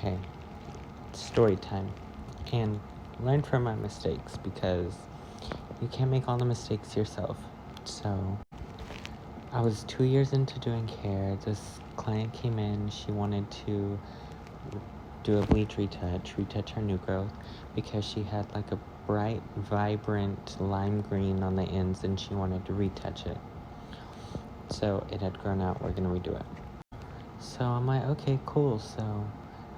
Okay, story time. And learn from my mistakes, because you can't make all the mistakes yourself. So I was 2 years into doing hair. This client came in. She wanted to do a bleach retouch her new growth, because she had like a bright, vibrant lime green on the ends, and she wanted to retouch it. So it had grown out. We're gonna redo it. So I'm like, okay, cool. So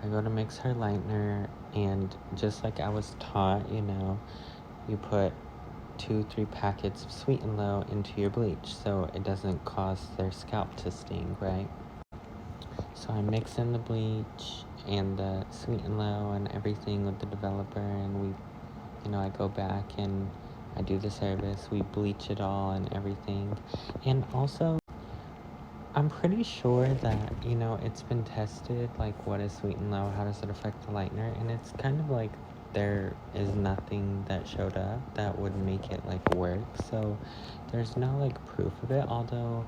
I go to mix her lightener, and just like I was taught, you put 2-3 packets of Sweet and Low into your bleach so it doesn't cause their scalp to sting, right? So I mix in the bleach and the Sweet and Low and everything with the developer, and I go back and I do the service. We bleach it all and everything. And also, I'm pretty sure that, it's been tested, like, what is Sweet and Low, how does it affect the lightener, and it's kind of like there is nothing that showed up that would make it, like, work, so there's no, like, proof of it, although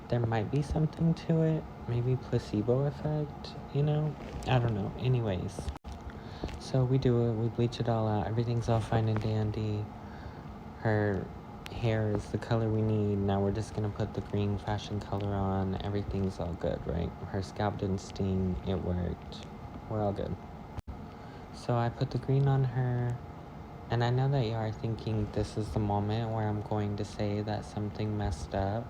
there might be something to it, maybe placebo effect, I don't know. Anyways, so we do it, we bleach it all out, everything's all fine and dandy. Her hair is the color we need. Now we're just gonna put the green fashion color on. Everything's all good, right? Her scalp didn't sting, it worked. We're all good. So I put the green on her, and I know that you are thinking this is the moment where I'm going to say that something messed up,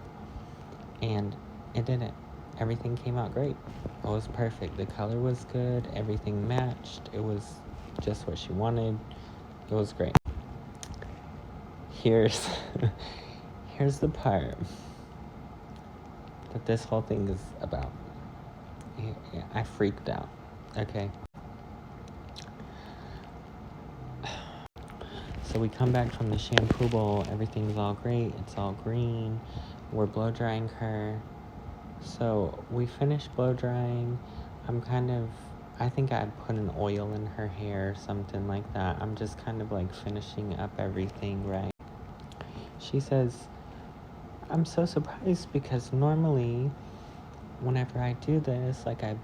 and it didn't. Everything came out great. It was perfect. The color was good, everything matched. It was just what she wanted. It was great. Here's the part that this whole thing is about. I freaked out. Okay. So we come back from the shampoo bowl. Everything's all great. It's all green. We're blow drying her. So we finished blow drying. I think I'd put an oil in her hair or something like that. I'm just kind of like finishing up everything, right? She says, I'm so surprised, because normally whenever I do this, like I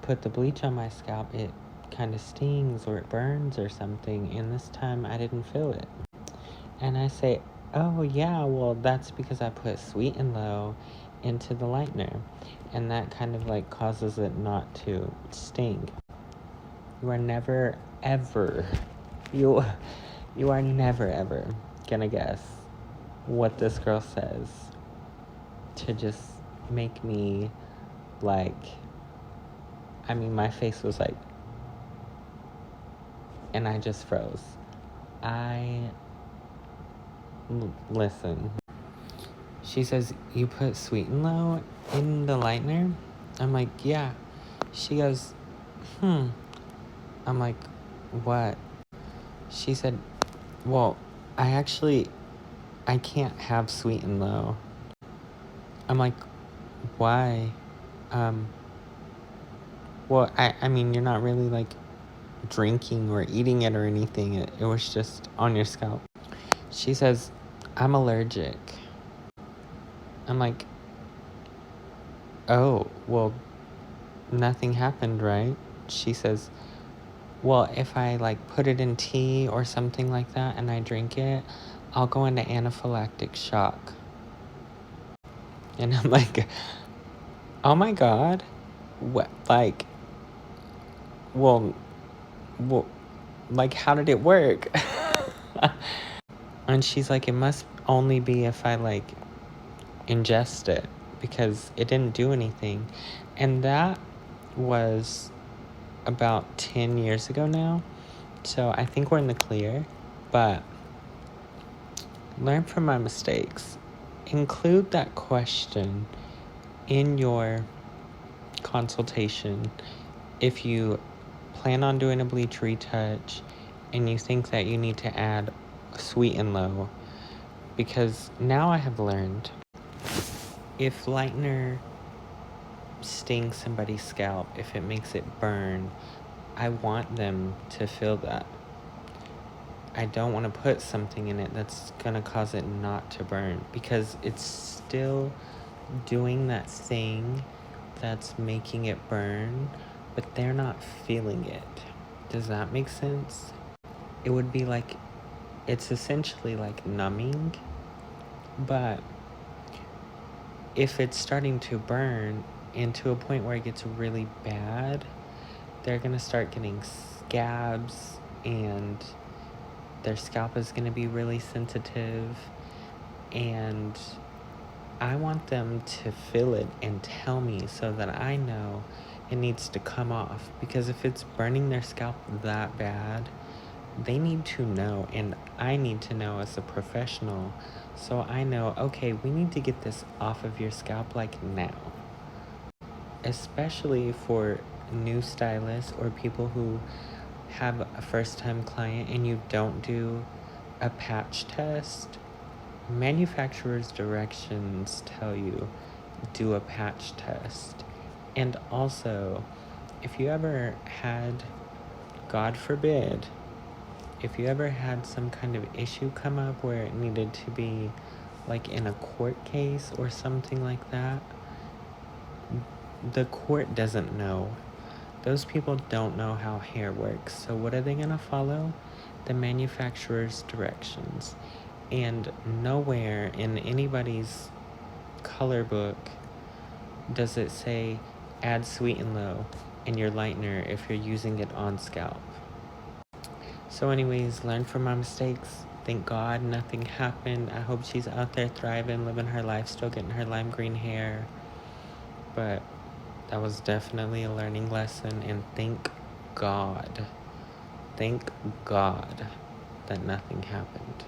put the bleach on my scalp, it kind of stings or it burns or something, and this time I didn't feel it. And I say, oh yeah, well that's because I put Sweet and Low into the lightener, and that kind of like causes it not to sting. You are never ever gonna guess what this girl says to just make me, like, my face was like, and I just froze. Listen. She says, you put Sweet and Low in the lightener? I'm like, yeah. She goes, I'm like, what? She said, well, I can't have Sweet and Low. I'm like, why? Well, you're not really, like, drinking or eating it or anything. It was just on your scalp. She says, I'm allergic. I'm like, oh, well, nothing happened, right? She says, well, if I, like, put it in tea or something like that and I drink it, I'll go into anaphylactic shock. And I'm like, oh my God. What, like, well, like, how did it work? And she's like, it must only be if I, like, ingest it, because it didn't do anything. And that was about 10 years ago now, so I think we're in the clear. But learn from my mistakes. Include that question in your consultation if you plan on doing a bleach retouch and you think that you need to add Sweet and Low, because now I have learned, if lightener stings somebody's scalp, if it makes it burn, I want them to feel that. I don't want to put something in it that's gonna cause it not to burn, because it's still doing that thing that's making it burn but they're not feeling it. Does that make sense? It would be like, it's essentially like numbing, but if it's starting to burn and to a point where it gets really bad, they're gonna start getting scabs and their scalp is gonna be really sensitive, and I want them to feel it and tell me so that I know it needs to come off. Because if it's burning their scalp that bad, they need to know, and I need to know as a professional, so I know, okay, we need to get this off of your scalp like now. Especially for new stylists or people who have a first-time client and you don't do a patch test. Manufacturer's directions tell you do a patch test. And also, if you ever had, God forbid, if you ever had some kind of issue come up where it needed to be like in a court case or something like that, the court doesn't know. Those people don't know how hair works. So what are they gonna follow? The manufacturer's directions. And nowhere in anybody's color book does it say add Sweet and Low in your lightener if you're using it on scalp. So anyways, learn from my mistakes. Thank God nothing happened. I hope she's out there thriving, living her life, still getting her lime green hair. But that was definitely a learning lesson, and thank God that nothing happened.